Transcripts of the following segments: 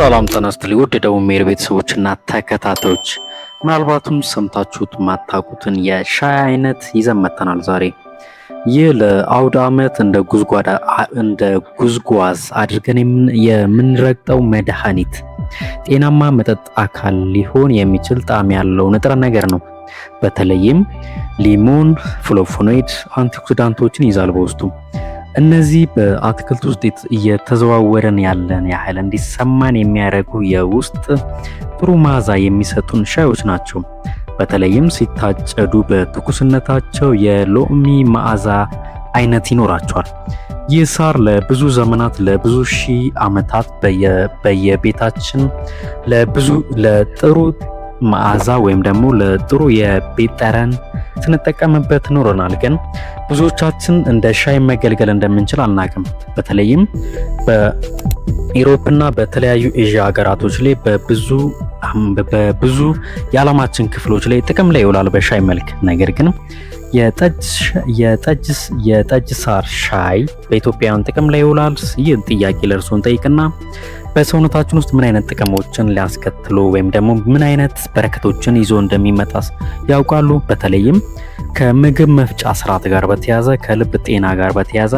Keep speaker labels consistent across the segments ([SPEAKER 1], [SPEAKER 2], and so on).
[SPEAKER 1] ሰላም ጤና ይስጥልኝ ውድ የደቡብ ሜር ቤተሰቦችና ተከታታዮች፣ ምናልባትም ሰምታችሁት ማታውቁትን የሻይ አይነት ይዘን መጥተናል ዛሬ። ይህ ለአውደ ዓመት እንደ ጉዝጓዝ አድርገን የምንረግጠው መድኃኒት ጤናማ መጠጥ አካል ሊሆን የሚችል ጣዕም ያለው ንጥረ ነገር ነው። በተለይም ሊሞን፣ ፍሎቮኖይድ፣ አንቲኦክሲዳንቶችን ይዛል በውስጡ። እነዚህ በአትክልት ውስጥ እየተዘዋወረን ያለን ያህል እንዲሰማን የሚያደርጉ የውስጥ ጥሩ መዓዛ የሚሰጡን ሻዮች ናቸው። በተለይም ሲታጨዱ በትኩስነታቸው የሎሚ መዓዛ አይነት ይኖራቸዋል። ይህ ሳር ለብዙ ዘመናት ለብዙ ሺህ ዓመታት በየቤታችን ለጥሩ መዓዛ ወይም ደግሞ ለጥሩ የቤት ጠረን ስንጠቀምበት ኖረናል። ግን ብዙዎቻችን እንደ ሻይ መገልገል እንደምንችል አናውቅም። በተለይም በኢሮፕና በተለያዩ ኤዥያ ሀገራቶች ላይ በብዙ የዓለማችን ክፍሎች ላይ ጥቅም ላይ ይውላል በሻይ መልክ። ነገር ግን የጠጅ ሳር ሻይ በኢትዮጵያውያን ጥቅም ላይ ይውላል? ይህን ጥያቄ ለእርስዎን ጠይቅና በሰውነታችን ውስጥ ምን አይነት ጥቅሞችን ሊያስከትሉ ወይም ደግሞ ምን አይነት በረከቶችን ይዞ እንደሚመጣስ ያውቃሉ? በተለይም ከምግብ መፍጫ ስርዓት ጋር በተያያዘ ከልብ ጤና ጋር በተያያዘ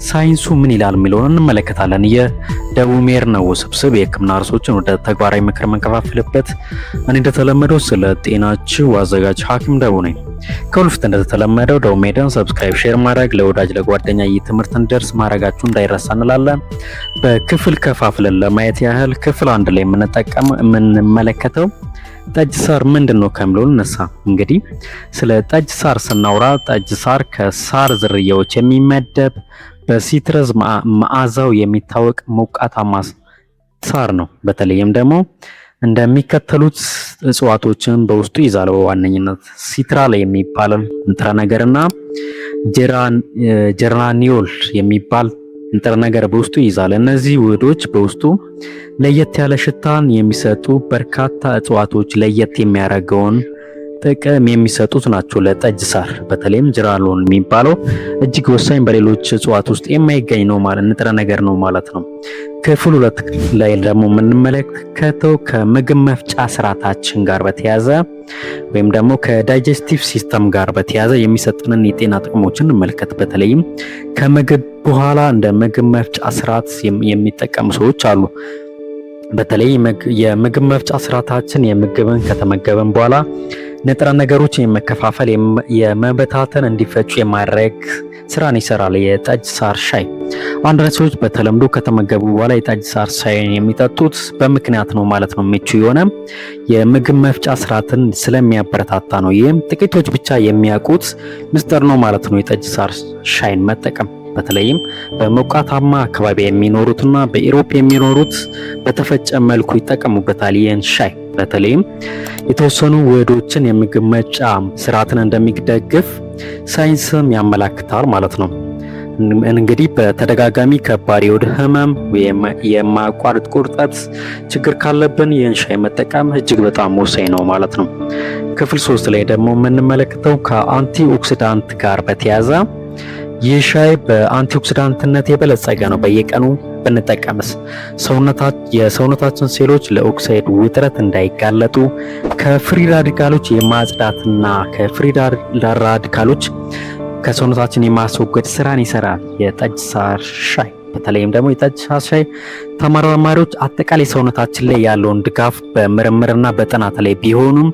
[SPEAKER 1] ሳይንሱ ምን ይላል የሚለውን እንመለከታለን። የደቡብ ሜር ነው ውስብስብ የሕክምና ርዕሶችን ወደ ተግባራዊ ምክር መንከፋፍልበት። እኔ እንደተለመደው ስለ ጤናችሁ አዘጋጅ ሐኪም ደቡ ነኝ። ከሁልፍት እንደተለመደው ደቡብ ሜርን ሰብስክራይብ፣ ሼር ማድረግ ለወዳጅ ለጓደኛ ይህ ትምህርት እንዲደርስ ማድረጋችሁ እንዳይረሳ እንላለን። በክፍል ከፋፍለን ለማየት ያህል ክፍል አንድ ላይ የምንመለከተው ጠጅ ሳር ምንድነው ከሚለው እንነሳ። እንግዲህ ስለ ጠጅ ሳር ስናወራ ጠጅ ሳር ከሳር ዝርያዎች የሚመደብ በሲትረስ መዓዛው የሚታወቅ ሞቃታማ ሳር ነው። በተለይም ደግሞ እንደሚከተሉት እጽዋቶችን በውስጡ ይዛል። በዋነኝነት ሲትራል የሚባል ንጥረ ነገርና ጀራኒዮል የሚባል ንጥረ ነገር በውስጡ ይዛል። እነዚህ ውህዶች በውስጡ ለየት ያለ ሽታን የሚሰጡ በርካታ እጽዋቶች ለየት የሚያደርገውን ጥቅም የሚሰጡት ናቸው ለጠጅ ሳር። በተለይም ጀራኒዮል የሚባለው እጅግ ወሳኝ በሌሎች እጽዋት ውስጥ የማይገኝ ነው ማለት ንጥረ ነገር ነው ማለት ነው። ክፍል 2 ላይ ደግሞ የምንመለከተው ከምግብ መፍጫ ስርዓታችን ጋር በተያያዘ ወይም ደግሞ ከዳይጀስቲቭ ሲስተም ጋር በተያያዘ የሚሰጡንን የጤና ጥቅሞችን እንመልከት። በተለይም ከምግብ በኋላ እንደ ምግብ መፍጫ ስርዓት የሚጠቀሙ ሰዎች አሉ። በተለይ የምግብ መፍጫ ስርዓታችን የምግብን ከተመገበን በኋላ ንጥረ ነገሮችን የመከፋፈል የመበታተን እንዲፈጩ የማድረግ ስራን ይሰራል የጠጅ ሳር ሻይ። አንዳንድ ሰዎች በተለምዶ ከተመገቡ በኋላ የጠጅ ሳር ሻይን የሚጠጡት በምክንያት ነው ማለት ነው። ምቹ የሆነ የምግብ መፍጫ ስርዓትን ስለሚያበረታታ ነው። ይህም ጥቂቶች ብቻ የሚያውቁት ምስጢር ነው ማለት ነው። የጠጅ ሳር ሻይን መጠቀም በተለይም በሞቃታማ አካባቢ የሚኖሩትና በኢሮፕ የሚኖሩት በተፈጨ መልኩ ይጠቀሙበታል። ይህን ሻይ በተለይም የተወሰኑ ውህዶችን የምግብ መፍጫ ስርዓትን እንደሚደግፍ ሳይንስም ያመላክታል ማለት ነው። እንግዲህ በተደጋጋሚ ከባድ የሆድ ህመም፣ የማያቋርጥ ቁርጠት ችግር ካለብን ይህን ሻይ መጠቀም እጅግ በጣም ወሳኝ ነው ማለት ነው። ክፍል 3 ላይ ደግሞ የምንመለከተው ከአንቲ ኦክሲዳንት ጋር በተያያዘ ይህ ሻይ በአንቲኦክሲዳንትነት የበለጸገ ነው። በየቀኑ ብንጠቀምስ የሰውነታችን ሴሎች ለኦክሳይድ ውጥረት እንዳይጋለጡ ከፍሪ ራዲካሎች የማጽዳትና ከፍሪ ራዲካሎች ከሰውነታችን የማስወገድ ስራን ይሰራል የጠጅ ሳር ሻይ። በተለይም ደግሞ የጠጅ ሳር ሻይ ተመራማሪዎች አጠቃላይ ሰውነታችን ላይ ያለውን ድጋፍ በምርምርና በጥናት ላይ ቢሆኑም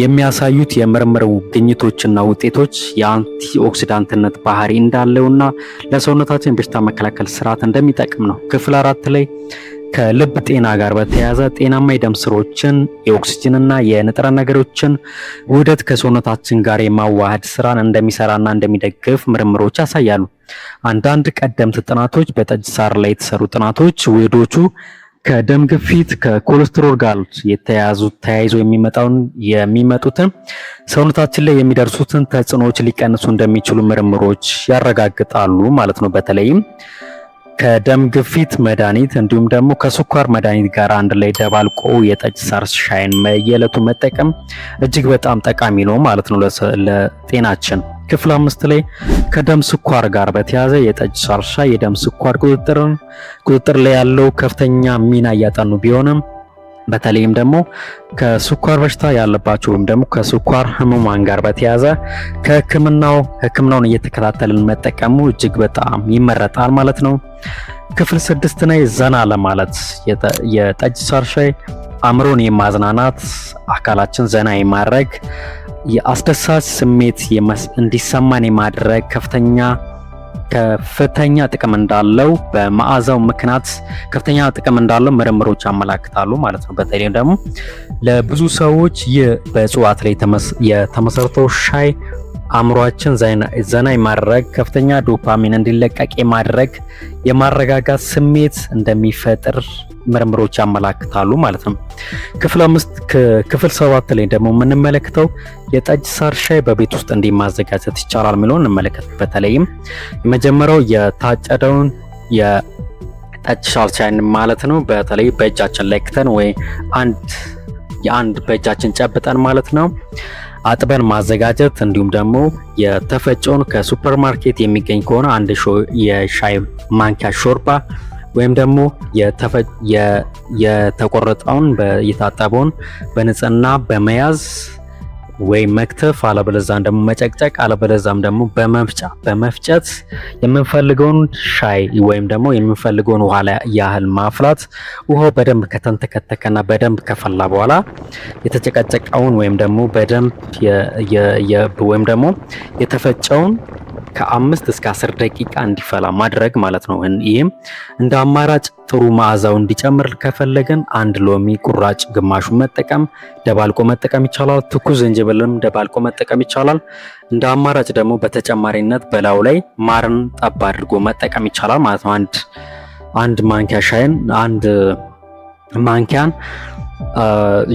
[SPEAKER 1] የሚያሳዩት የምርምር ግኝቶችና ውጤቶች የአንቲ ኦክሲዳንትነት ባህሪ እንዳለውና ለሰውነታችን በሽታ መከላከል ስርዓት እንደሚጠቅም ነው። ክፍል 4 ላይ ከልብ ጤና ጋር በተያያዘ ጤናማ የደም ስሮችን የኦክሲጅንና የንጥረ ነገሮችን ውህደት ከሰውነታችን ጋር የማዋሃድ ስራን እንደሚሰራና እንደሚደግፍ ምርምሮች ያሳያሉ። አንዳንድ ቀደምት ጥናቶች በጠጅ ሳር ላይ የተሰሩ ጥናቶች ውህዶቹ ከደም ግፊት ከኮሌስትሮል ጋር ተያይዞ የሚመጡትን ሰውነታችን ላይ የሚደርሱትን ተጽዕኖዎች ሊቀንሱ እንደሚችሉ ምርምሮች ያረጋግጣሉ ማለት ነው። በተለይም ከደም ግፊት መድኃኒት እንዲሁም ደግሞ ከስኳር መድኃኒት ጋር አንድ ላይ ደባልቆ የጠጅ ሳር ሻይን በየዕለቱ መጠቀም እጅግ በጣም ጠቃሚ ነው ማለት ነው ለጤናችን። ክፍል 5 ላይ ከደም ስኳር ጋር በተያያዘ የጠጅ ሳር ሻይ የደም ስኳር ቁጥጥር ላይ ያለው ከፍተኛ ሚና እያጠኑ ቢሆንም በተለይም ደግሞ ከስኳር በሽታ ያለባቸው ወይም ደግሞ ከስኳር ህመማን ጋር በተያያዘ ህክምናውን እየተከታተልን መጠቀሙ እጅግ በጣም ይመረጣል ማለት ነው። ክፍል 6 ላይ ዘና ለማለት የጠጅ ሳር ሻይ አእምሮን የማዝናናት አካላችን ዘና የማድረግ የአስደሳች ስሜት እንዲሰማን የማድረግ ከፍተኛ ጥቅም እንዳለው በመዓዛው ምክንያት ከፍተኛ ጥቅም እንዳለው ምርምሮች ያመላክታሉ ማለት ነው። በተለይም ደግሞ ለብዙ ሰዎች በእጽዋት ላይ የተመሰረተው ሻይ አእምሯችን ዘና የማድረግ ከፍተኛ ዶፓሚን እንዲለቀቅ የማረጋጋት ስሜት እንደሚፈጥር ምርምሮች ያመላክታሉ ማለት ነው። ክፍል 7 ላይ ደግሞ የምንመለከተው የጠጅ ሳር ሻይ በቤት ውስጥ እንዴት ማዘጋጀት ይቻላል የሚለውን እንመለከት። በተለይም የመጀመሪያው የታጨደውን የጠጅ ሳር ሻይ ማለት ነው በተለይ በእጃችን ለክተን ወይ በእጃችን ጨብጠን ማለት ነው አጥበን ማዘጋጀት፣ እንዲሁም ደግሞ የተፈጨውን ከሱፐርማርኬት የሚገኝ ከሆነ አንድ የሻይ ማንኪያ ሾርባ ወይም ደግሞ የተቆረጠውን የታጠበውን በንጽህና በመያዝ ወይ መክተፍ፣ አለበለዛም ደግሞ መጨቅጨቅ፣ አለበለዛም ደግሞ በመፍጨት የምንፈልገውን ሻይ ወይም ደግሞ የምንፈልገውን ውሃ ያህል ማፍላት። ውሃው በደንብ ከተንተከተከና በደንብ ከፈላ በኋላ የተጨቀጨቀውን ወይም ደግሞ በደንብ ወይም ደግሞ የተፈጨውን ከ5 እስከ 10 ደቂቃ እንዲፈላ ማድረግ ማለት ነው። ይህም እንደ አማራጭ ጥሩ መዓዛው እንዲጨምር ከፈለግን አንድ ሎሚ ቁራጭ ግማሹን ደባልቆ መጠቀም ይቻላል። ትኩስ ዝንጅብልም ደባልቆ መጠቀም ይቻላል። እንደ አማራጭ ደግሞ በተጨማሪነት በላዩ ላይ ማርን ጠብ አድርጎ መጠቀም ይቻላል ማለት ነው። አንድ ማንኪያ ሻይን አንድ ማንኪያን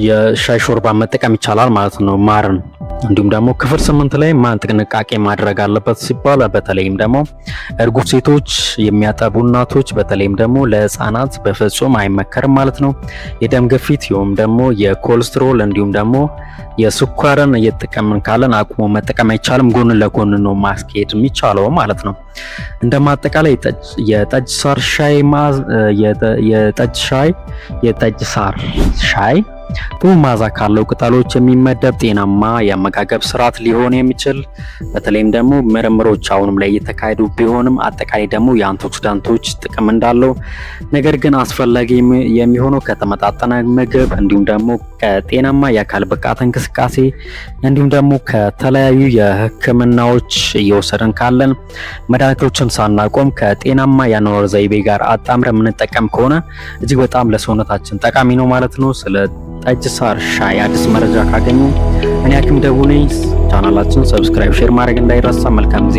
[SPEAKER 1] የሻይ ሾርባ መጠቀም ይቻላል ማለት ነው ማርን። እንዲሁም ደግሞ ክፍል 8 ላይ ማን ጥንቃቄ ማድረግ አለበት ሲባል በተለይም ደግሞ እርጉዝ ሴቶች፣ የሚያጠቡ እናቶች፣ በተለይም ደግሞ ለህፃናት በፍጹም አይመከርም ማለት ነው። የደም ግፊት ወይም ደግሞ የኮሌስትሮል እንዲሁም ደግሞ የስኳርን እየተጠቀምን ካለን አቁሞ መጠቀም አይቻልም። ጎን ለጎን ነው ማስኬድ የሚቻለው ማለት ነው። እንደማጠቃላይ የጠጅ ሳር ሻይ ጥሩ መዓዛ ካለው ቅጠሎች የሚመደብ ጤናማ የአመጋገብ ስርዓት ሊሆን የሚችል በተለይም ደግሞ ምርምሮች አሁንም ላይ እየተካሄዱ ቢሆንም አጠቃላይ ደግሞ የአንቲኦክሲዳንቶች ጥቅም እንዳለው ነገር ግን አስፈላጊ የሚሆነው ከተመጣጠነ ምግብ እንዲሁም ደግሞ ከጤናማ የአካል ብቃት እንቅስቃሴ እንዲሁም ደግሞ ከተለያዩ የሕክምናዎች እየወሰድን ካለን መድኃኒቶችን ሳናቆም ከጤናማ የአኗኗር ዘይቤ ጋር አጣምረን የምንጠቀም ከሆነ እጅግ በጣም ለሰውነታችን ጠቃሚ ነው ማለት ነው። ስለ ጠጅ ሳር ሻይ አዲስ መረጃ ካገኙ እኔ ሐኪም ደቡ ነኝ። ቻናላችን ሰብስክራይብ፣ ሼር ማድረግ እንዳይረሳ። መልካም ጊዜ።